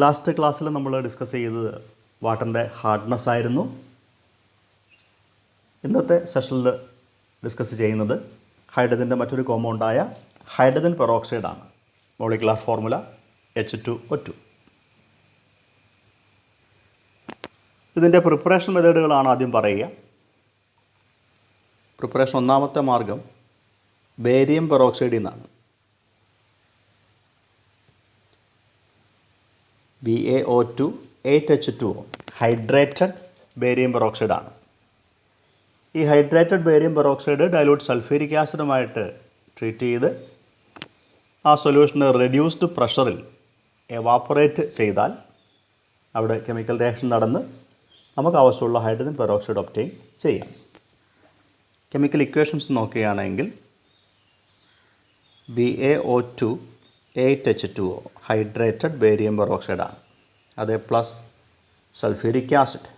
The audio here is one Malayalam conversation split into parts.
ലാസ്റ്റ് ക്ലാസ്സിൽ നമ്മൾ ഡിസ്കസ് ചെയ്തത് വാട്ടറിൻ്റെ ഹാർഡ്നെസ് ആയിരുന്നു. ഇന്നത്തെ സെഷനിൽ ഡിസ്കസ് ചെയ്യുന്നത് ഹൈഡ്രജൻ്റെ മറ്റൊരു കോമ്പൗണ്ടായ ഹൈഡ്രജൻ പെറോക്സൈഡാണ്. Molecular formula H2O2. ഇതിൻ്റെ പ്രിപ്പറേഷൻ മെത്തേഡുകളാണ് ആദ്യം പറയുക. പ്രിപ്പറേഷൻ ഒന്നാമത്തെ മാർഗം ബേരിയം പെറോക്സൈഡിൽ നിന്നാണ്. BaO2 8H2O ഹൈഡ്രേറ്റഡ് ബേരിയം പെറോക്സൈഡാണ്. ഈ hydrated barium peroxide dilute sulphuric ആസിഡുമായിട്ട് ട്രീറ്റ് ചെയ്ത് ആ സൊല്യൂഷന് റെഡ്യൂസ്ഡ് പ്രഷറിൽ എവാപ്പറേറ്റ് ചെയ്താൽ അവിടെ കെമിക്കൽ റിയാക്ഷൻ നടന്ന് നമുക്ക് ആവശ്യമുള്ള ഹൈഡ്രജൻ പെറോക്സൈഡ് ഒബ്റ്റെയിൻ ചെയ്യാം. കെമിക്കൽ ഇക്വേഷൻസ് നോക്കുകയാണെങ്കിൽ BaO2 8H2O ഹൈഡ്രേറ്റഡ് ബേരിയം പെറോക്സൈഡാണ്. അത് പ്ലസ് സൾഫ്യൂരിക് ആസിഡ്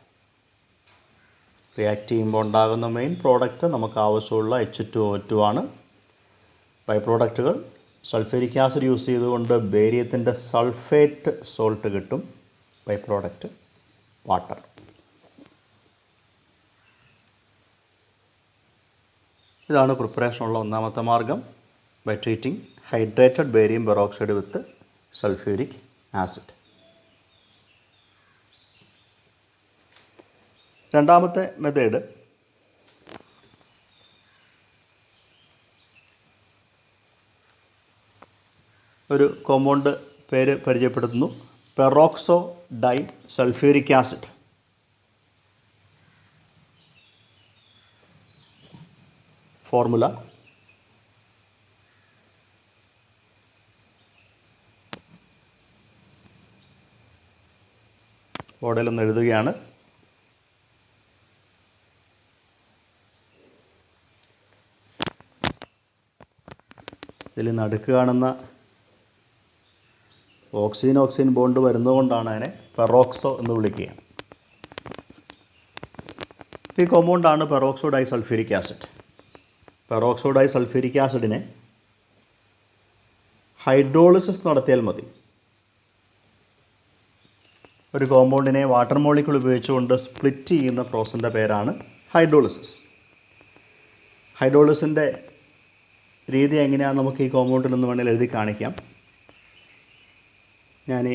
റിയാക്ട് ചെയ്യുമ്പോൾ ഉണ്ടാകുന്ന മെയിൻ പ്രോഡക്റ്റ് നമുക്ക് ആവശ്യമുള്ള H2O2 ആണ്. ബൈ പ്രോഡക്റ്റുകൾ സൾഫ്യൂരിക് ആസിഡ് യൂസ് ചെയ്തുകൊണ്ട് ബേരിയത്തിൻ്റെ സൾഫേറ്റ് സോൾട്ട് കിട്ടും. By product water. ഇതാണ് പ്രിപ്പറേഷനുള്ള ഒന്നാമത്തെ മാർഗം, by treating hydrated barium peroxide with sulphuric acid. രണ്ടാമത്തെ മെത്തേഡ് ഒരു കോമ്പൗണ്ട് പേര് പരിചയപ്പെടുത്തുന്നു, peroxo di sulphuric acid. Formula ബോർഡിലൊന്ന് എഴുതുകയാണ്. ഇതിൽ നടുക്ക് കാണുന്ന ഓക്സിജൻ ബോണ്ട് വരുന്നതുകൊണ്ടാണ് അതിനെ പെറോക്സോ എന്ന് വിളിക്കുക. ഈ കോമ്പൗണ്ടാണ് peroxo di sulphuric acid. Peroxo di sulphuric ആസിഡിനെ ഹൈഡ്രോളിസിസ് നടത്തിയാൽ മതി. ഒരു കോമ്പൗണ്ടിനെ വാട്ടർ മോളിക്യൂൾ ഉപയോഗിച്ചുകൊണ്ട് സ്പ്ലിറ്റ് ചെയ്യുന്ന പ്രോസസ്സിൻ്റെ പേരാണ് ഹൈഡ്രോളിസിസ്. ഹൈഡ്രോളിസിൻ്റെ രീതി എങ്ങനെയാണെന്ന് നമുക്ക് ഈ കോമ്പൗണ്ടിൽ നിന്ന് വേണമെങ്കിൽ എഴുതി കാണിക്കാം. ഞാൻ ഈ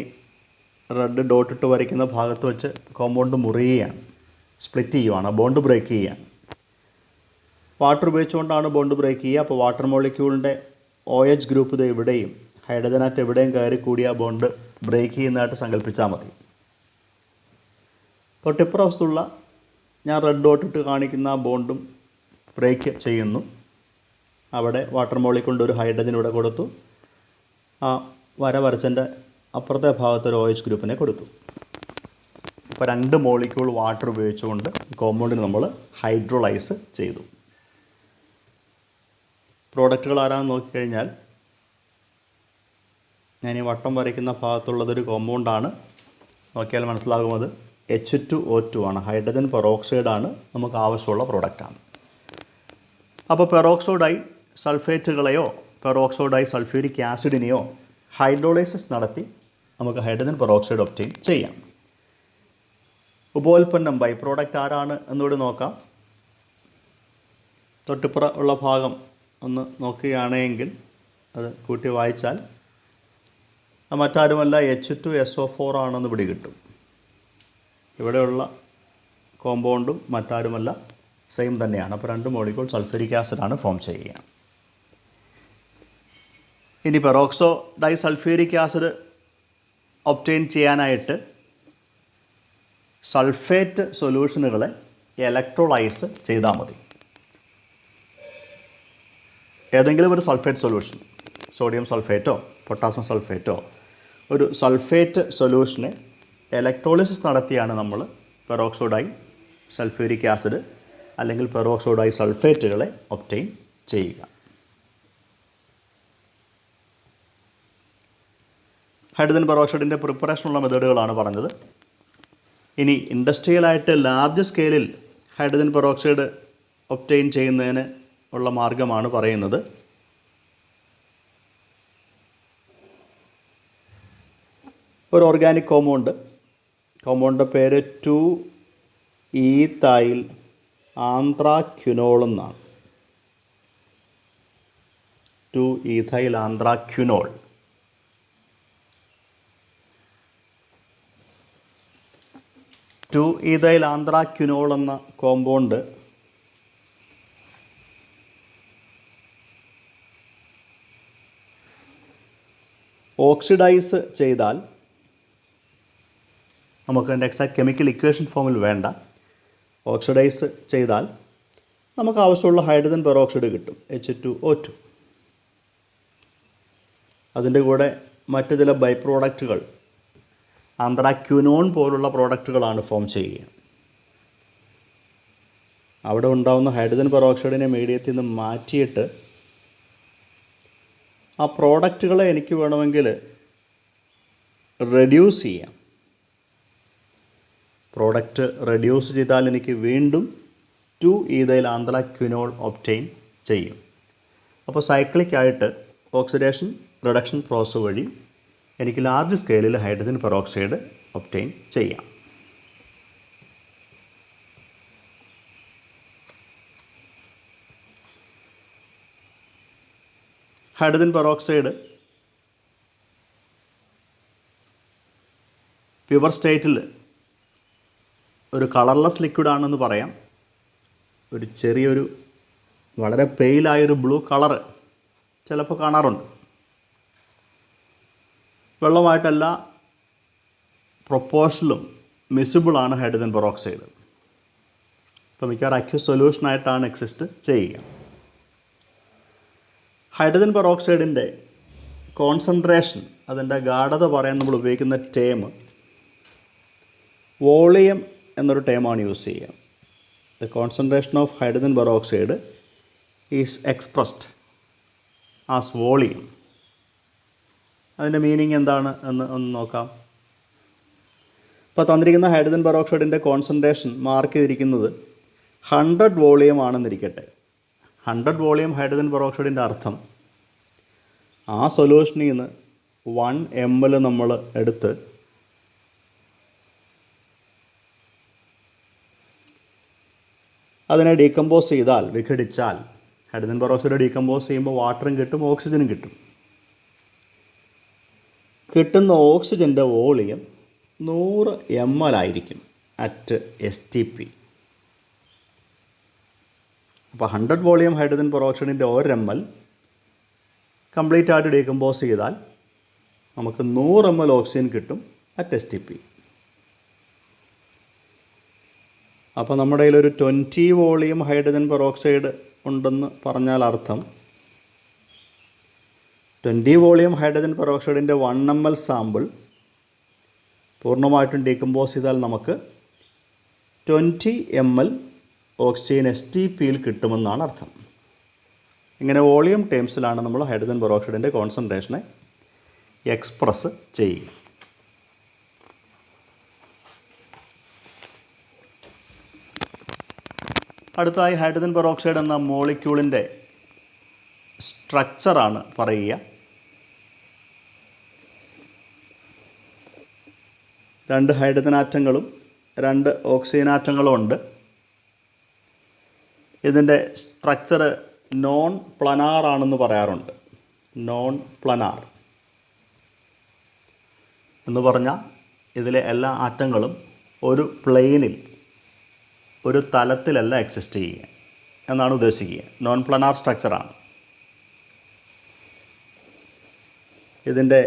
റെഡ് ഡോട്ട് ഇട്ട് വരയ്ക്കുന്ന ഭാഗത്ത് വെച്ച് കോമ്പൗണ്ട് മുറിയുകയാണ്, സ്പ്ലിറ്റ് ചെയ്യുകയാണ്, ബോണ്ട് ബ്രേക്ക് ചെയ്യുകയാണ്. വാട്ടർ ഉപയോഗിച്ചുകൊണ്ടാണ് ബോണ്ട് ബ്രേക്ക് ചെയ്യുക. അപ്പോൾ വാട്ടർ മോളിക്യൂളിൻ്റെ OH ഗ്രൂപ്പ് ഇത് എവിടെയും ഹൈഡ്രജനായിട്ട് എവിടെയും കയറി കൂടി ആ ബോണ്ട് ബ്രേക്ക് ചെയ്യുന്നതായിട്ട് സങ്കല്പിച്ചാൽ മതി. തൊട്ടിപ്പുറത്തുള്ള ഞാൻ റെഡ് ഡോട്ട് ഇട്ട് കാണിക്കുന്ന ആ ബോണ്ടും ബ്രേക്ക് ചെയ്യുന്നു. അവിടെ വാട്ടർ മോളിക്യൂളിൻ്റെ ഒരു ഹൈഡ്രജൻ ഇവിടെ കൊടുത്തു. ആ വരച്ചതിൻ്റെ അപ്പുറത്തെ ഭാഗത്ത് ഒരു OH ഗ്രൂപ്പിനെ കൊടുത്തു. അപ്പോൾ 2 മോളിക്യൂൾ വാട്ടർ ഉപയോഗിച്ചുകൊണ്ട് കോമ്പൗണ്ടിന് നമ്മൾ ഹൈഡ്രോളൈസ് ചെയ്തു. പ്രോഡക്റ്റുകൾ ആരാന്ന് നോക്കിക്കഴിഞ്ഞാൽ ഞാൻ ഈ വട്ടം വരയ്ക്കുന്ന ഭാഗത്തുള്ളതൊരു കോമ്പൗണ്ടാണ്. നോക്കിയാൽ മനസ്സിലാകും അത് H2O2 ആണ്, ഹൈഡ്രജൻ പെറോക്സൈഡാണ്, നമുക്ക് ആവശ്യമുള്ള പ്രോഡക്റ്റാണ്. അപ്പോൾ പെറോക്സോ ഡൈ സൾഫേറ്റുകളെയോ പെറോക്സോ ഡൈ സൾഫ്യൂരിക് ആസിഡിനെയോ ഹൈഡ്രോളൈസിസ് നടത്തി നമുക്ക് ഹൈഡ്രജൻ പെറോക്സൈഡ് ഒബ്റ്റെയിൻ ചെയ്യാം. ഉപോൽപ്പന്നം ബൈ പ്രോഡക്റ്റ് ആരാണ് എന്നുകൂടി നോക്കാം. തൊട്ടിപ്പുറ ഉള്ള ഭാഗം ഒന്ന് നോക്കുകയാണെങ്കിൽ അത് കൂട്ടി വായിച്ചാൽ മറ്റാരുമല്ല H2SO4 ആണെന്ന് പിടി കിട്ടും. ഇവിടെയുള്ള കോമ്പൗണ്ടും മറ്റാരുമല്ല, സെയിം തന്നെയാണ്. അപ്പോൾ 2 മോളിക്യൂൾ സൾഫ്യൂരിക് ആസിഡാണ് ഫോം ചെയ്യുക. ഇനി പെറോക്സോ ഡൈ സൾഫ്യൂരിക് ആസിഡ് ഒബ്റ്റെയിൻ ചെയ്യാനായിട്ട് സൾഫേറ്റ് സൊല്യൂഷനുകളെ ഇലക്ട്രോലൈസ് ചെയ്താൽ മതി. ഏതെങ്കിലും ഒരു സൾഫേറ്റ് സൊല്യൂഷൻ, സോഡിയം സൾഫേറ്റോ പൊട്ടാസ്യം സൾഫേറ്റോ, ഒരു സൾഫേറ്റ് സൊല്യൂഷനെ ഇലക്ട്രോളിസിസ് നടത്തിയാണ് നമ്മൾ പെറോക്സോ ഡൈ സൾഫ്യൂരിക് ആസിഡ് അല്ലെങ്കിൽ പെറോക്സോ ഡൈ സൾഫേറ്റുകളെ ഒബ്റ്റെയിൻ ചെയ്യുക. ഹൈഡ്രജൻ പെറോക്സൈഡിൻ്റെ പ്രിപ്പറേഷനുള്ള മെത്തേഡുകളാണ് പറഞ്ഞത്. ഇനി ഇൻഡസ്ട്രിയലായിട്ട് ലാർജ് സ്കെയിലിൽ ഹൈഡ്രജൻ പെറോക്സൈഡ് ഒബ്റ്റെയിൻ ചെയ്യുന്നതിന് ഉള്ള മാർഗ്ഗമാണ് പറയുന്നത്. ഒരു ഓർഗാനിക് കോമ്പൗണ്ടിൻ്റെ പേര് 2-ഈഥൈൽ ആന്ത്രാക്വിനോൾ എന്നാണ്. 2-ഈഥൈൽ ആന്ത്രാക്വിനോൾ. ഈഥൈൽ ആന്ത്രാക്വിനോൾ എന്ന കോമ്പൗണ്ട് ഓക്സിഡൈസ് ചെയ്താൽ, നമുക്ക് അതിൻ്റെ എക്സാക്ട് കെമിക്കൽ ഇക്വേഷൻ ഫോമിൽ വേണ്ട, ഓക്സിഡൈസ് ചെയ്താൽ നമുക്ക് ആവശ്യമുള്ള ഹൈഡ്രജൻ പെറോക്സൈഡ് കിട്ടും, H2O2. അതിൻ്റെ കൂടെ മറ്റ് ചില ബൈ പ്രോഡക്റ്റുകൾ, ആന്ത്രാക്വിനോൺ പോലുള്ള പ്രോഡക്റ്റുകളാണ് ഫോം ചെയ്യുക. അവിടെ ഉണ്ടാകുന്ന ഹൈഡ്രജൻ പെറോക്സൈഡിനെ മീഡിയത്തിൽ നിന്ന് മാറ്റിയിട്ട് ആ പ്രോഡക്റ്റുകളെ എനിക്ക് വേണമെങ്കിൽ റെഡ്യൂസ് ചെയ്യാം. പ്രോഡക്റ്റ് റെഡ്യൂസ് ചെയ്താൽ എനിക്ക് വീണ്ടും 2-ഈഥൈൽ ആന്ത്രാക്വിനോൾ ഒബ്റ്റെയിൻ ചെയ്യും. അപ്പോൾ സൈക്ലിക്കായിട്ട് ഓക്സിഡേഷൻ റിഡക്ഷൻ പ്രോസസ് വഴി എനിക്ക് ലാർജ് സ്കെയിലിൽ ഹൈഡ്രജൻ പെറോക്സൈഡ് ഒബ്റ്റെയിൻ ചെയ്യാം. ഹൈഡ്രജൻ പെറോക്സൈഡ് പ്യുവർ സ്റ്റേറ്റിൽ ഒരു കളർലെസ് ലിക്വിഡാണെന്ന് പറയാം. ഒരു ചെറിയൊരു വളരെ പെയിലായൊരു ബ്ലൂ കളറ് ചിലപ്പോൾ കാണാറുണ്ട്. വെള്ളമായിട്ടല്ല പ്രൊപ്പോർഷനിലും മിസിബിളാണ് ഹൈഡ്രജൻ പെറോക്സൈഡ്. അപ്പോൾ മിക്കവാറും അക്യൂസ് സൊല്യൂഷനായിട്ടാണ് എക്സിസ്റ്റ് ചെയ്യുക. ഹൈഡ്രജൻ പെറോക്സൈഡിൻ്റെ കോൺസെൻട്രേഷൻ, അതിൻ്റെ ഗാഢത പറയാൻ നമ്മൾ ഉപയോഗിക്കുന്ന ടേം വോളിയം എന്നൊരു ടേമാണ് യൂസ് ചെയ്യുക. The concentration of hydrogen peroxide is expressed as volume. അതിൻ്റെ മീനിങ് എന്താണ് എന്ന് ഒന്ന് നോക്കാം. ഇപ്പോൾ തന്നിരിക്കുന്ന ഹൈഡ്രജൻ പെറോക്സൈഡിൻ്റെ കോൺസെൻട്രേഷൻ മാർക്ക് ചെയ്തിരിക്കുന്നത് 100 വോളിയം ആണെന്നിരിക്കട്ടെ. 100 വോളിയം ഹൈഡ്രജൻ പെറോക്സൈഡിൻ്റെ അർത്ഥം ആ സൊല്യൂഷനിൽ നിന്ന് 1 ml നമ്മൾ എടുത്ത് അതിനെ ഡീകമ്പോസ് ചെയ്താൽ, വിഘടിച്ചാൽ, ഹൈഡ്രജൻ പെറോക്സൈഡ് ഡീകമ്പോസ് ചെയ്യുമ്പോൾ വാട്ടറും കിട്ടും, ഓക്സിജനും കിട്ടും. കിട്ടുന്ന ഓക്സിജൻ്റെ വോളിയം 100 ml ആയിരിക്കും അറ്റ് STP. അപ്പോൾ 100 വോളിയം ഹൈഡ്രജൻ പെറോക്സൈഡിൻ്റെ 1 ml കംപ്ലീറ്റ് ആയിട്ട് ഡീകമ്പോസ് ചെയ്താൽ നമുക്ക് 100 ml ഓക്സിജൻ കിട്ടും അറ്റ് STP. അപ്പോൾ നമ്മുടെ കയ്യിലൊരു 20 വോളിയം ഹൈഡ്രജൻ പെറോക്സൈഡ് ഉണ്ടെന്ന് പറഞ്ഞാൽ അർത്ഥം 20 വോളിയം ഹൈഡ്രജൻ പെറോക്സൈഡിൻ്റെ 1 ml സാമ്പിൾ പൂർണ്ണമായിട്ടും ഡീകമ്പോസ് ചെയ്താൽ നമുക്ക് 20 ml ഓക്സിജൻ STPയിൽ കിട്ടുമെന്നാണ് അർത്ഥം. ഇങ്ങനെ വോളിയം ടേംസിലാണ് നമ്മൾ ഹൈഡ്രജൻ പെറോക്സൈഡിൻ്റെ കോൺസെൻട്രേഷനെ എക്സ്പ്രസ് ചെയ്യുക. അടുത്തതായി ഹൈഡ്രജൻ പെറോക്സൈഡ് എന്ന മോളിക്യൂളിൻ്റെ സ്ട്രക്ചറാണ് പറയുക. 2 ഹൈഡ്രജൻ ആറ്റങ്ങളും 2 ഓക്സിജൻ ആറ്റങ്ങളും ഉണ്ട്. ഇതിൻ്റെ സ്ട്രക്ചർ നോൺ പ്ലനാർ ആണെന്ന് പറയാറുണ്ട്. നോൺ പ്ലനാർ എന്ന് പറഞ്ഞാൽ ഇതിലെ എല്ലാ ആറ്റങ്ങളും ഒരു പ്ലെയിനിൽ, ഒരു തലത്തിലല്ല എക്സിസ്റ്റ് ചെയ്യുക എന്നാണ് ഉദ്ദേശിക്കുക. Non planar സ്ട്രക്ചറാണ്. ഇതിൻ്റെ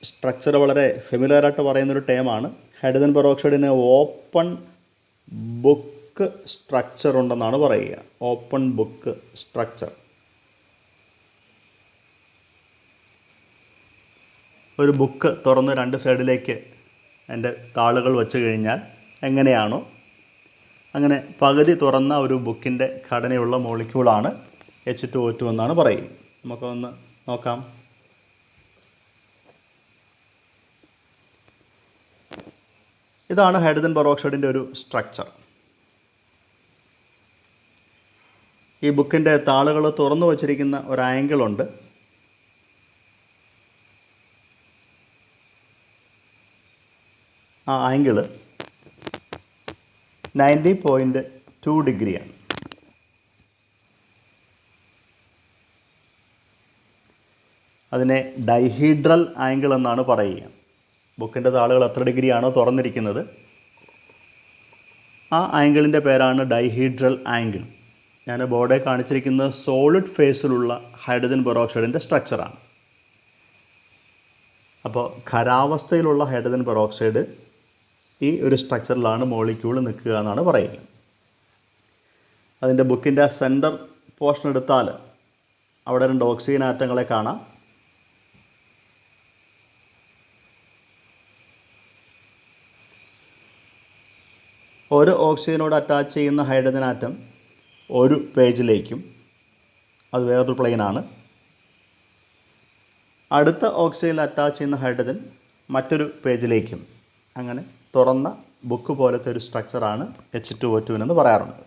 സ്ട്രക്ചർ വളരെ ഫെമിലിയറായിട്ട് പറയുന്നൊരു ടേമാണ്. ഹൈഡ്രജൻ പെറോക്സൈഡിന് ഓപ്പൺ ബുക്ക് സ്ട്രക്ചർ ഉണ്ടെന്നാണ് പറയുക. Open book structure. ഒരു ബുക്ക് തുറന്ന് 2 സൈഡിലേക്ക് അതിൻ്റെ താളുകൾ വെച്ച് കഴിഞ്ഞാൽ എങ്ങനെയാണോ അങ്ങനെ പകുതി തുറന്ന ഒരു ബുക്കിൻ്റെ ഘടനയുള്ള മോളിക്യൂളാണ് H2O2 എന്നാണ് പറയുക. നമുക്കൊന്ന് നോക്കാം. ഇതാണ് ഹൈഡ്രജൻ പെറോക്സൈഡിൻ്റെ ഒരു സ്ട്രക്ചർ. ഈ ബുക്കിൻ്റെ താളുകൾ തുറന്നു വച്ചിരിക്കുന്ന ഒരു ആംഗിളുണ്ട്. 2 2 ആ ആംഗിള് 90.2 ഡിഗ്രിയാണ്. അതിനെ ഡൈഹീഡ്രൽ ആംഗിൾ എന്നാണ് പറയുക. ബുക്കിൻ്റെ താളുകൾ എത്ര ഡിഗ്രിയാണോ തുറന്നിരിക്കുന്നത് ആ ആംഗിളിൻ്റെ പേരാണ് ഡൈഹീഡ്രൽ ആംഗിൾ. ഞാൻ ബോർഡിൽ കാണിച്ചിരിക്കുന്നത് സോളിഡ് ഫേസിലുള്ള ഹൈഡ്രജൻ പെറോക്സൈഡിൻ്റെ സ്ട്രക്ചറാണ്. അപ്പോൾ ഖരാവസ്ഥയിലുള്ള ഹൈഡ്രജൻ പെറോക്സൈഡ് ഈ ഒരു സ്ട്രക്ചറിലാണ് മോളിക്യൂൾ നിൽക്കുക എന്നാണ് പറയുക. അതിൻ്റെ ബുക്കിൻ്റെ സെൻറ്റർ പോർഷൻ എടുത്താൽ അവിടെ 2 ഓക്സിജൻ ആറ്റങ്ങളെ കാണാം. ഒരു ഓക്സിജനോട് അറ്റാച്ച് ചെയ്യുന്ന ഹൈഡ്രജൻ ആറ്റം ഒരു പേജിലേക്കും, അത് വേറൊരു പ്ലെയിനാണ്. അടുത്ത ഓക്സിജനിൽ അറ്റാച്ച് ചെയ്യുന്ന ഹൈഡ്രജൻ മറ്റൊരു പേജിലേക്കും, അങ്ങനെ തുറന്ന ബുക്ക് പോലത്തെ ഒരു സ്ട്രക്ചറാണ് H2O2 എന്ന് പറയാറുണ്ട്.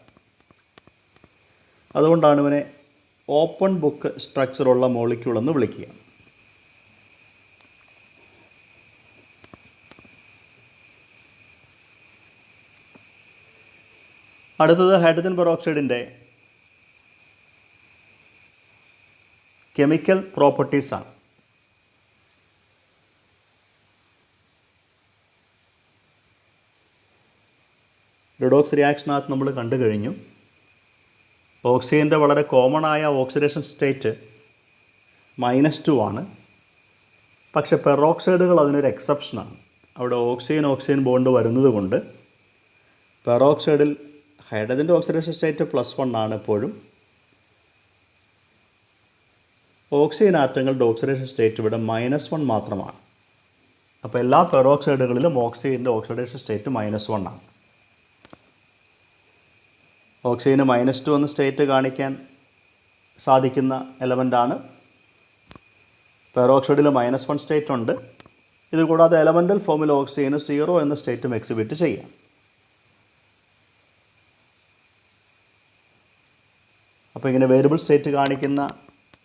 അതുകൊണ്ടാണ് ഇവനെ ഓപ്പൺ ബുക്ക് സ്ട്രക്ചറുള്ള മോളിക്യൂൾ എന്ന് വിളിക്കുക. അടുത്തത് ഹൈഡ്രജൻ പെറോക്സൈഡിൻ്റെ കെമിക്കൽ പ്രോപ്പർട്ടീസാണ്. റിഡോക്സ് റിയാക്ഷനകത്ത് നമ്മൾ കണ്ടു കഴിഞ്ഞു. ഓക്സിജൻ്റെ വളരെ കോമൺ ആയ ഓക്സിഡേഷൻ സ്റ്റേറ്റ് -2 ആണ്. പക്ഷെ പെറോക്സൈഡുകൾ അതിനൊരു എക്സെപ്ഷനാണ്. അവിടെ ഓക്സിജൻ ബോണ്ട് വരുന്നത് കൊണ്ട് പെറോക്സൈഡിൽ ഹൈഡ്രജൻ്റെ ഓക്സിഡേഷൻ സ്റ്റേറ്റ് +1 ആണ് എപ്പോഴും. ഓക്സിജൻ ആറ്റങ്ങളുടെ ഓക്സിഡേഷൻ സ്റ്റേറ്റ് ഇവിടെ -1 മാത്രമാണ്. അപ്പോൾ എല്ലാ പെറോക്സൈഡുകളിലും ഓക്സിജൻ്റെ ഓക്സിഡേഷൻ സ്റ്റേറ്റ് -1 ആണ്. ഓക്സിജന് -2 എന്ന സ്റ്റേറ്റ് കാണിക്കാൻ സാധിക്കുന്ന എലമെൻ്റാണ്. പെറോക്സൈഡിൽ -1 സ്റ്റേറ്റ് ഉണ്ട്. ഇതുകൂടാതെ എലമെൻ്റൽ ഫോമിൽ ഓക്സിജന് 0 എന്ന സ്റ്റേറ്റും എക്സിബിറ്റ് ചെയ്യാം. അപ്പോൾ ഇങ്ങനെ വേരിയബിൾ സ്റ്റേറ്റ് കാണിക്കുന്ന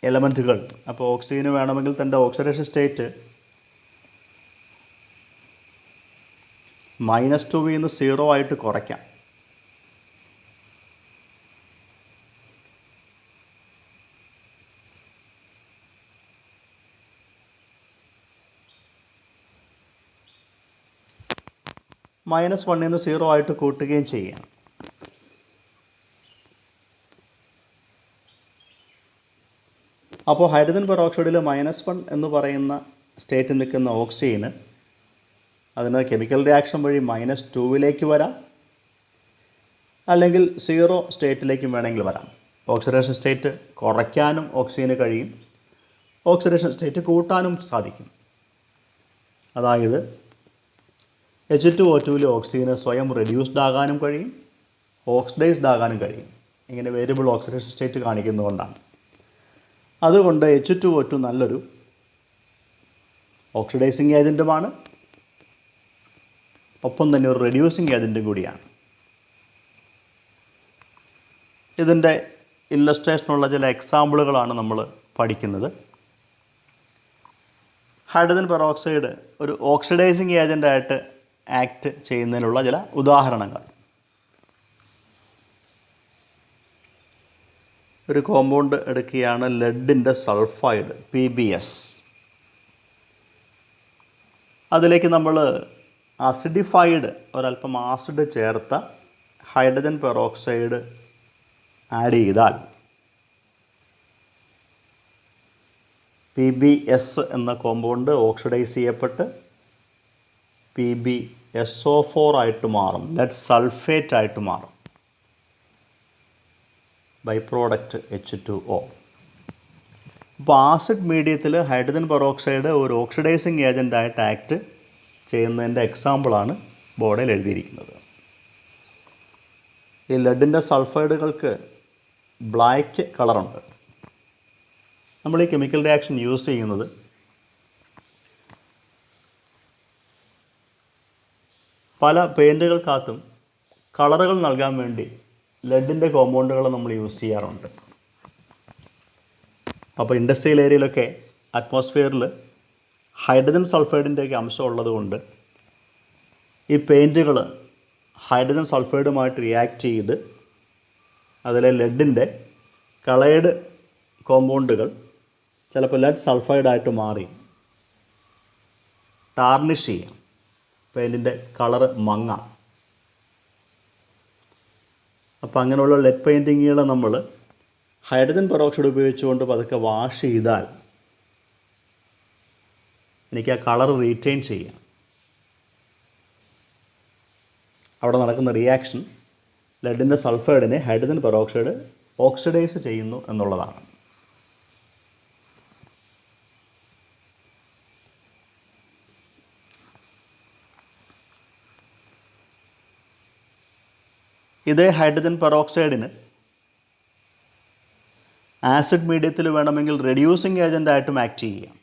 എലമെൻറ്റുകൾ, അപ്പോൾ ഓക്സിജന് വേണമെങ്കിൽ തൻ്റെ ഓക്സിഡേഷൻ സ്റ്റേറ്റ് -2 നിന്ന് 0 ആയിട്ട് കുറയ്ക്കാം. -1 നിന്ന് 0 ആയിട്ട് കൂട്ടുകയും ചെയ്യാം. അപ്പോൾ ഹൈഡ്രജൻ പെറോക്സൈഡിൽ -1 എന്ന് പറയുന്ന സ്റ്റേറ്റിൽ നിൽക്കുന്ന ഓക്സിജന് അതിന് കെമിക്കൽ റിയാക്ഷൻ വഴി -2 വരാം, അല്ലെങ്കിൽ 0 സ്റ്റേറ്റിലേക്കും വേണമെങ്കിൽ വരാം. ഓക്സിഡേഷൻ സ്റ്റേറ്റ് കുറയ്ക്കാനും ഓക്സിജന് കഴിയും, ഓക്സിഡേഷൻ സ്റ്റേറ്റ് കൂട്ടാനും സാധിക്കും. അതായത് H2O2 ഓക്സിജന് സ്വയം റെഡ്യൂസ്ഡ് ആകാനും കഴിയും, ഓക്സിഡൈസ്ഡ് ആകാനും കഴിയും. ഇങ്ങനെ വേരിയബിൾ ഓക്സിഡേഷൻ സ്റ്റേറ്റ് കാണിക്കുന്നതുകൊണ്ടാണ്. അതുകൊണ്ട് H2O2 നല്ലൊരു ഓക്സിഡൈസിങ് ഏജൻറ്റുമാണ്, ഒപ്പം തന്നെ ഒരു റെഡ്യൂസിങ് ഏജൻറ്റും കൂടിയാണ്. ഇതിൻ്റെ ഇല്ലസ്ട്രേഷനുള്ള ചില എക്സാമ്പിളുകളാണ് നമ്മൾ പഠിക്കുന്നത്. ഹൈഡ്രജൻ പെറോക്സൈഡ് ഒരു ഓക്സിഡൈസിങ് ഏജൻ്റായിട്ട് ആക്ട് ചെയ്യുന്നതിനുള്ള ചില ഉദാഹരണങ്ങൾ. ഒരു കോമ്പൗണ്ട് എടുക്കുകയാണ്, ലെഡിൻ്റെ സൾഫൈഡ് PbS. അതിലേക്ക് നമ്മൾ അസിഡിഫൈഡ് ഒരല്പം ആസിഡ് ചേർത്ത ഹൈഡ്രജൻ പെറോക്സൈഡ് ആഡ് ചെയ്താൽ PbS എന്ന കോമ്പൗണ്ട് ഓക്സിഡൈസ് ചെയ്യപ്പെട്ട് PbSO4 ആയിട്ട് മാറും, ലെഡ് സൾഫേറ്റ് ആയിട്ട് മാറും. By product H2O. അപ്പോൾ ആസിഡ് മീഡിയത്തിൽ ഹൈഡ്രജൻ പെറോക്സൈഡ് ഒരു ഓക്സിഡൈസിങ് ഏജൻ്റായിട്ട് ആക്ട് ചെയ്യുന്നതിൻ്റെ എക്സാമ്പിളാണ് ബോർഡിൽ എഴുതിയിരിക്കുന്നത്. ഈ ലെഡിൻ്റെ സൾഫൈഡുകൾക്ക് ബ്ലാക്ക് കളറുണ്ട്. നമ്മൾ ഈ കെമിക്കൽ റിയാക്ഷൻ യൂസ് ചെയ്യുന്നത് പല പെയിൻറ്റുകൾക്കകത്തും കളറുകൾ നൽകാൻ വേണ്ടി ലെഡിൻ്റെ കോമ്പൗണ്ടുകൾ നമ്മൾ യൂസ് ചെയ്യാറുണ്ട്. അപ്പോൾ ഇൻഡസ്ട്രിയൽ ഏരിയയിലൊക്കെ അറ്റ്മോസ്ഫിയറിൽ ഹൈഡ്രജൻ സൾഫൈഡിൻ്റെയൊക്കെ അംശം ഉള്ളതുകൊണ്ട് ഈ പെയിൻറ്റുകൾ ഹൈഡ്രജൻ സൾഫൈഡുമായിട്ട് റിയാക്ട് ചെയ്ത് അതിലെ ലെഡിൻ്റെ കളേർഡ് കോമ്പൗണ്ടുകൾ ചിലപ്പോൾ ലെഡ് സൾഫൈഡായിട്ട് മാറി ടാർണിഷ് ചെയ്യാം, പെയിൻറ്റിൻ്റെ കളറ് മങ്ങാം. അപ്പോൾ അങ്ങനെയുള്ള ലെഡ് പെയിൻറ്റിങ്ങുകൾ നമ്മൾ ഹൈഡ്രജൻ പെറോക്സൈഡ് ഉപയോഗിച്ചുകൊണ്ട് പതുക്കെ വാഷ് ചെയ്താൽ എനിക്ക് ആ കളർ റീറ്റെയിൻ ചെയ്യാം. അവിടെ നടക്കുന്ന റിയാക്ഷൻ ലെഡിൻ്റെ സൾഫൈഡിനെ ഹൈഡ്രജൻ പെറോക്സൈഡ് ഓക്സിഡൈസ് ചെയ്യുന്നു എന്നുള്ളതാണ്. ഇതേ ഹൈഡ്രജൻ പെറോക്സൈഡിന് ആസിഡ് മീഡിയത്തിൽ വേണമെങ്കിൽ റെഡ്യൂസിങ് ഏജൻ്റായിട്ടും ആക്ട് ചെയ്യാം.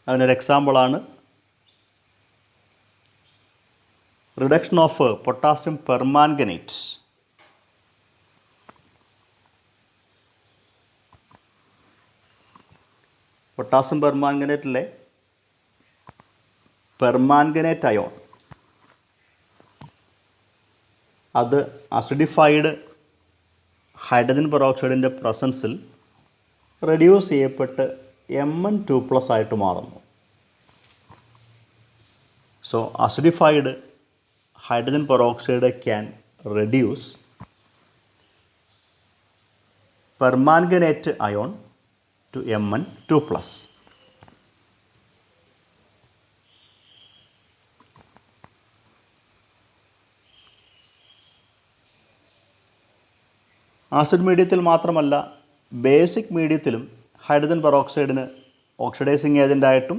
അതിനൊരു എക്സാമ്പിളാണ് reduction of potassium permanganate. Potassium പെർമാംഗനേറ്റിലെ പെർമാംഗനേറ്റ് അയോൺ അത് അസിഡിഫൈഡ് ഹൈഡ്രജൻ പെറോക്സൈഡിൻ്റെ പ്രസൻസിൽ റെഡ്യൂസ് ചെയ്യപ്പെട്ട് Mn2+ ആയിട്ട് മാറുന്നു. So acidified hydrogen peroxide can reduce permanganate ion to Mn2+. Acid മീഡിയത്തിൽ മാത്രമല്ല ബേസിക് മീഡിയത്തിലും ഹൈഡ്രജൻ പെറോക്സൈഡിന് ഓക്സിഡൈസിങ് ഏജൻ്റായിട്ടും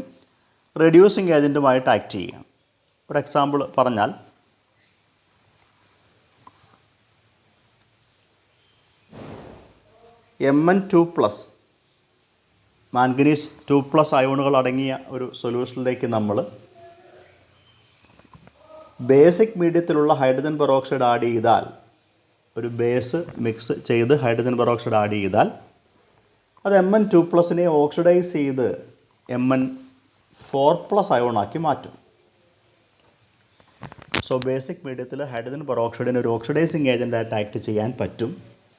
റെഡ്യൂസിങ് ഏജൻറ്റുമായിട്ട് ആക്ട് ചെയ്യാം. ഒരു എക്സാമ്പിൾ പറഞ്ഞാൽ Mn2+ മാംഗനീസ് 2+ അയോണുകൾ അടങ്ങിയ ഒരു സൊല്യൂഷനിലേക്ക് നമ്മൾ ബേസിക് മീഡിയത്തിലുള്ള ഹൈഡ്രജൻ പെറോക്സൈഡ് ആഡ് ചെയ്താൽ, ഒരു ബേസ് മിക്സ് ചെയ്ത് ഹൈഡ്രജൻ പെറോക്സൈഡ് ആഡ് ചെയ്താൽ അത് Mn2+നെ ഓക്സിഡൈസ് ചെയ്ത് Mn4+ അയോണാക്കി മാറ്റും. സോ ബേസിക് മീഡിയത്തിൽ ഹൈഡ്രജൻ പെറോക്സൈഡിന് ഒരു ഓക്സിഡൈസിങ് ഏജൻ്റായിട്ട് ആക്ട് ചെയ്യാൻ പറ്റും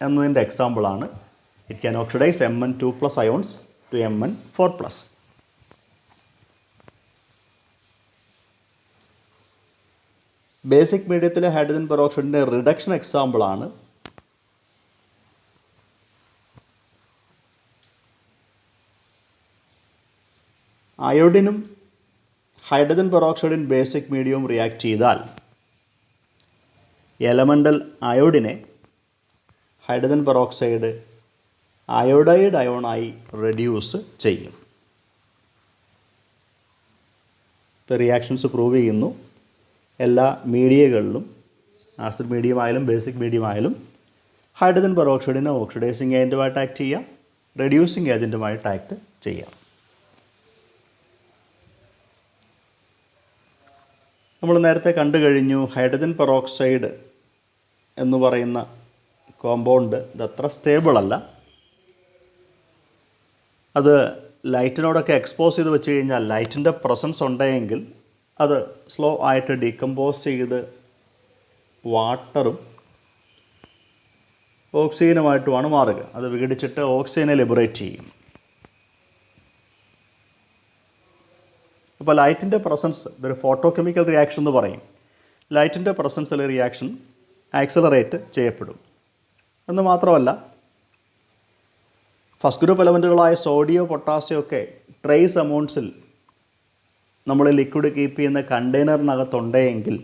എന്നതിൻ്റെ എക്സാമ്പിളാണ് it can oxidise Mn2+ ions to Mn4+. Basic മീഡിയത്തിലെ ഹൈഡ്രജൻ പെറോക്സൈഡിൻ്റെ റിഡക്ഷൻ എക്സാമ്പിളാണ് അയോഡിനും ഹൈഡ്രജൻ പെറോക്സൈഡിൻ ബേസിക് മീഡിയവും റിയാക്ട് ചെയ്താൽ എലമെൻ്റൽ അയോഡിനെ ഹൈഡ്രജൻ പെറോക്സൈഡ് അയോഡൈഡ് അയോണായി റെഡ്യൂസ് ചെയ്യും. ഇപ്പോൾ റിയാക്ഷൻസ് പ്രൂവ് ചെയ്യുന്നു എല്ലാ മീഡിയകളിലും, ആസിഡ് മീഡിയമായാലും ബേസിക് മീഡിയമായാലും ഹൈഡ്രജൻ പെറോക്സൈഡിനെ ഓക്സിഡൈസിങ് ഏജൻറ്റുമായിട്ട് ആക്ട് ചെയ്യാം, റെഡ്യൂസിങ് ഏജൻറ്റുമായിട്ട് ആക്ട് ചെയ്യാം. നമ്മൾ നേരത്തെ കണ്ടു കഴിഞ്ഞു ഹൈഡ്രജൻ പെറോക്സൈഡ് എന്ന് പറയുന്ന കോമ്പൗണ്ട് ഇത് അത്ര സ്റ്റേബിളല്ല. അത് ലൈറ്റിനോടൊക്കെ എക്സ്പോസ് ചെയ്ത് വെച്ച് കഴിഞ്ഞാൽ ലൈറ്റിൻ്റെ പ്രസൻസ് ഉണ്ടെങ്കിൽ അത് സ്ലോ ആയിട്ട് ഡീകമ്പോസ് ചെയ്ത് വാട്ടറും ഓക്സിജനുമായിട്ടുമാണ് മാറുക. അത് വിഘടിച്ചിട്ട് ഓക്സിജനെ ലിബറേറ്റ് ചെയ്യും. അപ്പോൾ ലൈറ്റിൻ്റെ പ്രസൻസ്, ഇതൊരു ഫോട്ടോ കെമിക്കൽ റിയാക്ഷൻ എന്ന് പറയും. ലൈറ്റിൻ്റെ പ്രസൻസിലെ റിയാക്ഷൻ ആക്സലറേറ്റ് ചെയ്യപ്പെടും. എന്ന് മാത്രമല്ല ഫസ്റ്റ് ഗ്രൂപ്പ് എലമെൻറ്റുകളായ സോഡിയോ പൊട്ടാസ്യം ഒക്കെ ട്രേസ് എമൗണ്ട്സിൽ നമ്മൾ ലിക്വിഡ് കീപ്പ് ചെയ്യുന്ന കണ്ടെയ്നറിനകത്തുണ്ടെങ്കിൽ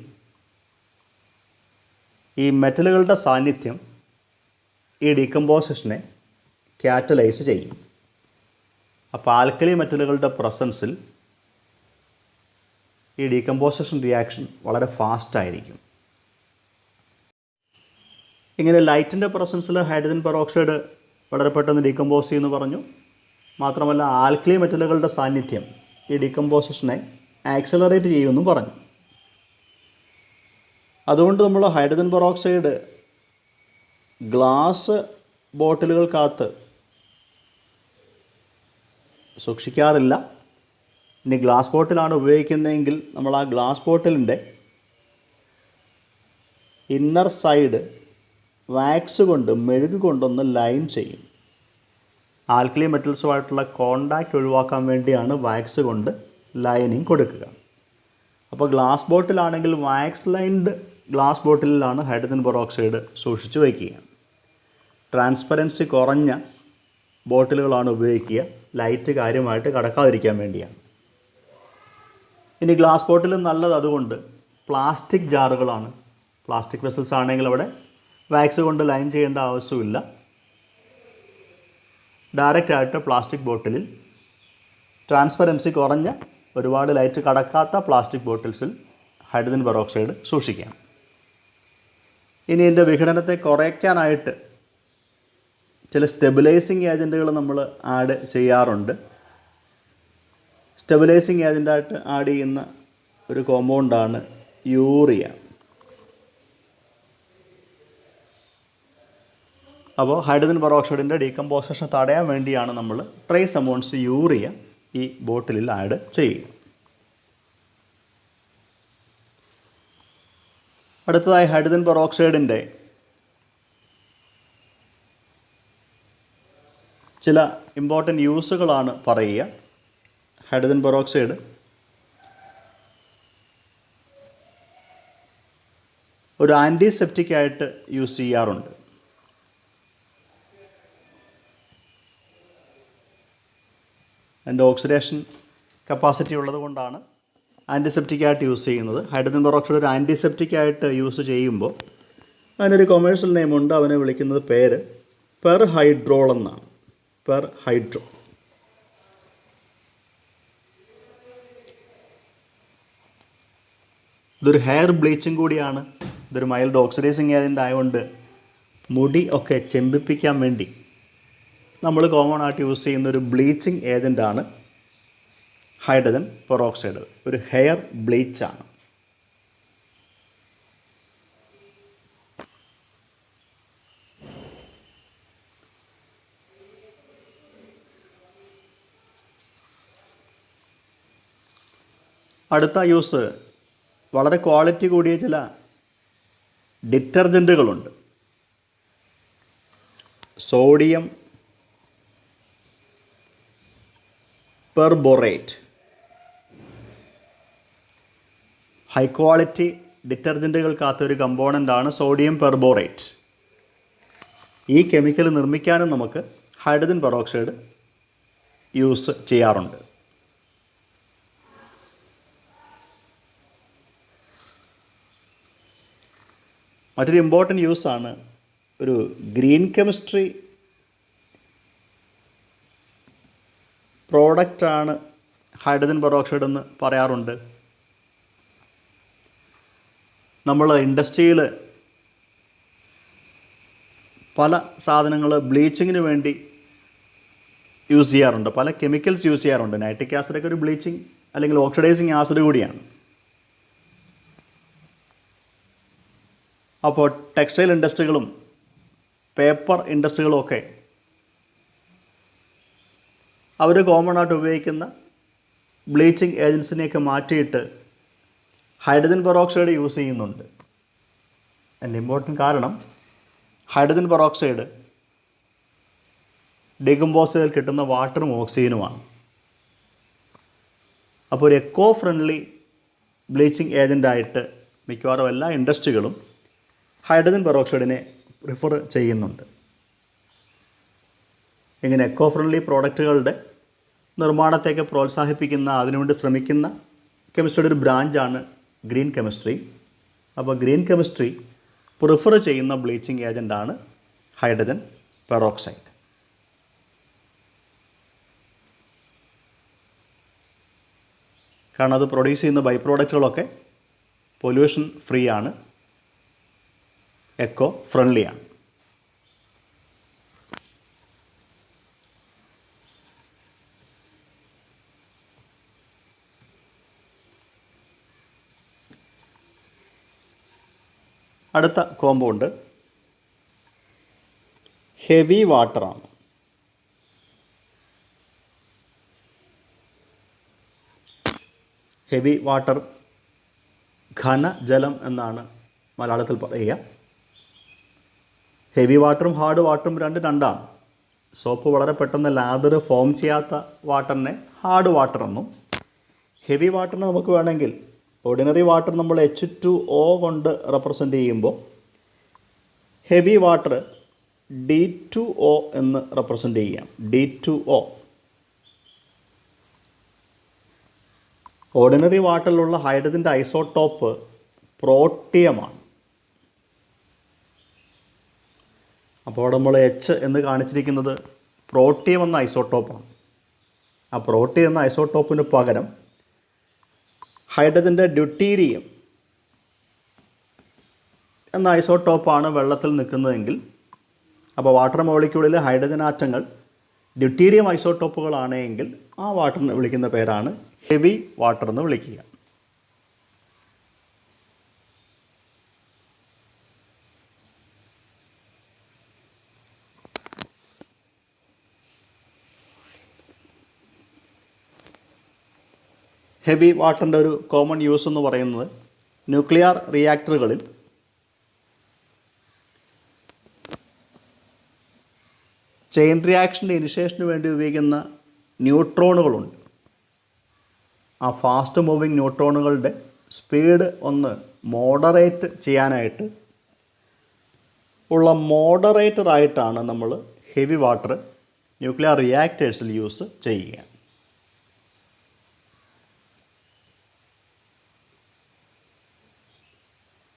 ഈ മെറ്റലുകളുടെ സാന്നിധ്യം ഈ ഡീകമ്പോസിഷനെ കാറ്റലൈസ് ചെയ്യും. അപ്പോൾ ആൽക്കലി മെറ്റലുകളുടെ പ്രസൻസിൽ ഈ ഡീകമ്പോസിഷൻ റിയാക്ഷൻ വളരെ ഫാസ്റ്റായിരിക്കും. ഇങ്ങനെ ലൈറ്റിൻ്റെ പ്രസൻസിൽ ഹൈഡ്രജൻ പെറോക്സൈഡ് വളരെ പെട്ടെന്ന് ഡീകമ്പോസ് ചെയ്യുമെന്ന് പറഞ്ഞു. മാത്രമല്ല ആൽക്കലി മെറ്റലുകളുടെ സാന്നിധ്യം ഈ ഡീകമ്പോസിഷനെ ആക്സലറേറ്റ് ചെയ്യുമെന്നും പറഞ്ഞു. അതുകൊണ്ട് നമ്മൾ ഹൈഡ്രജൻ പെറോക്സൈഡ് ഗ്ലാസ് ബോട്ടിലുകൾക്കകത്ത് സൂക്ഷിക്കാറില്ല. ഇനി ഗ്ലാസ് ബോട്ടിലാണ് ഉപയോഗിക്കുന്നതെങ്കിൽ നമ്മൾ ആ ഗ്ലാസ് ബോട്ടിലിൻ്റെ ഇന്നർ സൈഡ് വാക്സ് കൊണ്ട്, മെഴുക് കൊണ്ടൊന്ന് ലൈൻ ചെയ്യും. ആൽക്കലി മെറ്റൽസുമായിട്ടുള്ള കോണ്ടാക്റ്റ് ഒഴിവാക്കാൻ വേണ്ടിയാണ് വാക്സ് കൊണ്ട് ലൈനിങ് കൊടുക്കുക. അപ്പോൾ ഗ്ലാസ് ബോട്ടിലാണെങ്കിൽ വാക്സ് ലൈൻഡ് ഗ്ലാസ് ബോട്ടിലാണ് ഹൈഡ്രജൻ പെറോക്സൈഡ് സൂക്ഷിച്ച് വയ്ക്കുക. ട്രാൻസ്പെറൻസി കുറഞ്ഞ ബോട്ടിലുകളാണ് ഉപയോഗിക്കുക, ലൈറ്റ് കാര്യമായിട്ട് കടക്കാതിരിക്കാൻ വേണ്ടിയാണ്. ഇനി ഗ്ലാസ് ബോട്ടിലും നല്ലത് അതുകൊണ്ട് പ്ലാസ്റ്റിക് ജാറുകളാണ്. പ്ലാസ്റ്റിക് വെസൽസ് ആണെങ്കിൽ അവിടെ വാക്സ് കൊണ്ട് ലൈൻ ചെയ്യേണ്ട ആവശ്യമില്ല. ഡയറക്റ്റായിട്ട് പ്ലാസ്റ്റിക് ബോട്ടിലിൽ ട്രാൻസ്പെറൻസി കുറഞ്ഞ, ഒരുപാട് ലൈറ്റ് കടക്കാത്ത പ്ലാസ്റ്റിക് ബോട്ടിൽസിൽ ഹൈഡ്രജൻ പെറോക്സൈഡ് സൂക്ഷിക്കാം. ഇനി ഇതിൻ്റെ വിഘടനത്തെ കുറയ്ക്കാനായിട്ട് ചില സ്റ്റെബിലൈസിങ് ഏജൻറ്റുകൾ നമ്മൾ ആഡ് ചെയ്യാറുണ്ട്. സ്റ്റെബിലൈസിങ് ഏജൻ്റായിട്ട് ആഡ് ചെയ്യുന്ന ഒരു കോമ്പൗണ്ടാണ് യൂറിയ. അപ്പോൾ ഹൈഡ്രജൻ പെറോക്സൈഡിൻ്റെ ഡീകമ്പോസിഷൻ തടയാൻ വേണ്ടിയാണ് നമ്മൾ ട്രേസ് എമൗണ്ട്സ് യൂറിയ ഈ ബോട്ടിലിൽ ആഡ് ചെയ്യുക. അടുത്തതായി ഹൈഡ്രജൻ പെറോക്സൈഡിൻ്റെ ചില ഇമ്പോർട്ടൻ്റ് യൂസുകളാണ് പറയുക. ഹൈഡ്രജൻ പെറോക്സൈഡ് ഒരു ആൻറ്റിസെപ്റ്റിക് ആയിട്ട് യൂസ് ചെയ്യാറുണ്ട്. അതിൻ്റെ ഓക്സിഡേഷൻ കപ്പാസിറ്റി ഉള്ളത് കൊണ്ടാണ് ആൻറ്റിസെപ്റ്റിക് ആയിട്ട് യൂസ് ചെയ്യുന്നത്. ഹൈഡ്രജൻ പെറോക്സൈഡ് ഒരു ആൻറ്റിസെപ്റ്റിക് ആയിട്ട് യൂസ് ചെയ്യുമ്പോൾ അതിനൊരു കൊമേഴ്ഷ്യൽ നെയിമുണ്ട്. അവനെ വിളിക്കുന്നത് പേര് പെർഹൈഡ്രോൾ എന്നാണ്. പെർഹൈഡ്രോ. ഇതൊരു ഹെയർ ബ്ലീച്ചിങ് കൂടിയാണ്. ഇതൊരു മൈൽഡ് ഓക്സിഡൈസിങ് ഏജൻ്റ് ആയതുകൊണ്ട് മുടി ഒക്കെ ചെമ്പിപ്പിക്കാൻ വേണ്ടി നമ്മൾ കോമൺ ആയിട്ട് യൂസ് ചെയ്യുന്ന ഒരു ബ്ലീച്ചിങ് ഏജൻ്റാണ് ഹൈഡ്രജൻ പെറോക്സൈഡ്. ഒരു ഹെയർ ബ്ലീച്ചാണ്. അടുത്ത യൂസ് വളരെ ക്വാളിറ്റി കൂടിയ ചില ഡിറ്റർജൻറ്റുകളുണ്ട്. സോഡിയം പെർബോറേറ്റ് ഹൈ ക്വാളിറ്റി ഡിറ്റർജൻറ്റുകൾക്കകത്തൊരു കമ്പോണൻ്റാണ് സോഡിയം പെർബോറേറ്റ്. ഈ കെമിക്കൽ നിർമ്മിക്കാനും നമുക്ക് ഹൈഡ്രജൻ പെറോക്സൈഡ് യൂസ് ചെയ്യാറുണ്ട്. മറ്റൊരു ഇമ്പോർട്ടൻ്റ് യൂസാണ് ഒരു ഗ്രീൻ കെമിസ്ട്രി പ്രോഡക്റ്റാണ് ഹൈഡ്രജൻ പെറോക്സൈഡ് എന്ന് പറയാറുണ്ട്. നമ്മൾ ഇൻഡസ്ട്രിയിൽ പല സാധനങ്ങൾ ബ്ലീച്ചിങ്ങിന് വേണ്ടി യൂസ് ചെയ്യാറുണ്ട്. പല കെമിക്കൽസ് യൂസ് ചെയ്യാറുണ്ട്. നൈട്രിക് ആസിഡൊക്കെ ഒരു ബ്ലീച്ചിങ് അല്ലെങ്കിൽ ഓക്സിഡൈസിങ് ആസിഡ് കൂടിയാണ്. അപ്പോൾ ടെക്സ്റ്റൈൽ ഇൻഡസ്ട്രികളും പേപ്പർ ഇൻഡസ്ട്രികളും ഒക്കെ അവർ കോമൺ ആയിട്ട് ഉപയോഗിക്കുന്ന ബ്ലീച്ചിങ് ഏജൻസിനെയൊക്കെ മാറ്റിയിട്ട് ഹൈഡ്രജൻ പെറോക്സൈഡ് യൂസ് ചെയ്യുന്നുണ്ട്. അതിൻ്റെ ഇമ്പോർട്ടൻ്റ് കാരണം ഹൈഡ്രജൻ പെറോക്സൈഡ് ഡീകമ്പോസ് ചെയ്താൽ കിട്ടുന്ന വാട്ടറും ഓക്സിജനുമാണ്. അപ്പോൾ ഒരു എക്കോ ഫ്രണ്ട്ലി ബ്ലീച്ചിങ് ഏജൻ്റായിട്ട് മിക്കവാറും എല്ലാ ഇൻഡസ്ട്രികളും ഹൈഡ്രജൻ പെറോക്സൈഡിനെ പ്രിഫർ ചെയ്യുന്നുണ്ട്. ഇങ്ങനെ എക്കോ ഫ്രണ്ട്ലി പ്രോഡക്റ്റുകളുടെ നിർമ്മാണത്തേക്ക് പ്രോത്സാഹിപ്പിക്കുന്ന, അതിനുവേണ്ടി ശ്രമിക്കുന്ന കെമിസ്ട്രിയുടെ ഒരു ബ്രാഞ്ചാണ് ഗ്രീൻ കെമിസ്ട്രി. അപ്പോൾ ഗ്രീൻ കെമിസ്ട്രി പ്രിഫർ ചെയ്യുന്ന ബ്ലീച്ചിങ് ഏജൻ്റാണ് ഹൈഡ്രജൻ പെറോക്സൈഡ്. കാരണം അത് പ്രൊഡ്യൂസ് ചെയ്യുന്ന ബൈ പ്രോഡക്റ്റുകളൊക്കെ പൊല്യൂഷൻ ഫ്രീ ആണ്, എക്കോ ഫ്രണ്ട്ലിയാണ്. അടുത്ത കോമ്പൗണ്ട് ഹെവി വാട്ടറാണ്. ഹെവി വാട്ടർ ഘനജലം എന്നാണ് മലയാളത്തിൽ പറയുക. ഹെവി വാട്ടറും ഹാർഡ് വാട്ടറും രണ്ടാണ്. സോപ്പ് വളരെ പെട്ടെന്ന് ലാതർ ഫോം ചെയ്യാത്ത വാട്ടറിനെ ഹാർഡ് വാട്ടർ എന്നും, ഹെവി വാട്ടറിനെ നമുക്ക് വേണമെങ്കിൽ ഓർഡിനറി വാട്ടർ നമ്മൾ H2O കൊണ്ട് റെപ്രസെൻ്റ് ചെയ്യുമ്പോൾ ഹെവി വാട്ടർ D2O എന്ന് റെപ്രസെൻ്റ് ചെയ്യാം. D2O. ഓർഡിനറി വാട്ടറിലുള്ള ഹൈഡ്രജൻ്റെ ഐസോട്ടോപ്പ് പ്രോട്ടിയമാണ്. അപ്പോൾ നമ്മൾ H എന്ന് കാണിച്ചിരിക്കുന്നത് പ്രോട്ടിയം എന്ന ഐസോട്ടോപ്പാണ്. ആ പ്രോട്ടിയം എന്ന ഐസോട്ടോപ്പിന് പകരം ഹൈഡ്രജൻ്റെ ഡ്യൂട്ടീരിയം എന്ന ഐസോട്ടോപ്പാണ് വെള്ളത്തിൽ നിൽക്കുന്നതെങ്കിൽ, അപ്പോൾ വാട്ടർ മോളിക്യൂളിലെ ഹൈഡ്രജൻ ആറ്റങ്ങൾ ഡ്യൂട്ടീരിയം ഐസോട്ടോപ്പുകളാണെങ്കിൽ ആ വാട്ടറിനെ വിളിക്കുന്ന പേരാണ് ഹെവി വാട്ടർ എന്ന് വിളിക്കുക. ഹെവി വാട്ടറിൻ്റെ ഒരു കോമൺ യൂസ് എന്ന് പറയുന്നത് ന്യൂക്ലിയർ റിയാക്ടറുകളിൽ ചെയിൻ റിയാക്ഷൻ്റെ ഇനിഷ്യേഷന് വേണ്ടി ഉപയോഗിക്കുന്ന ന്യൂട്രോണുകളുണ്ട്. ആ ഫാസ്റ്റ് മൂവിങ് ന്യൂട്രോണുകളുടെ സ്പീഡ് ഒന്ന് മോഡറേറ്റ് ചെയ്യാനായിട്ട് ഉള്ള മോഡറേറ്ററായിട്ടാണ് നമ്മൾ ഹെവി വാട്ടർ ന്യൂക്ലിയർ റിയാക്ടേഴ്സിൽ യൂസ് ചെയ്യുക.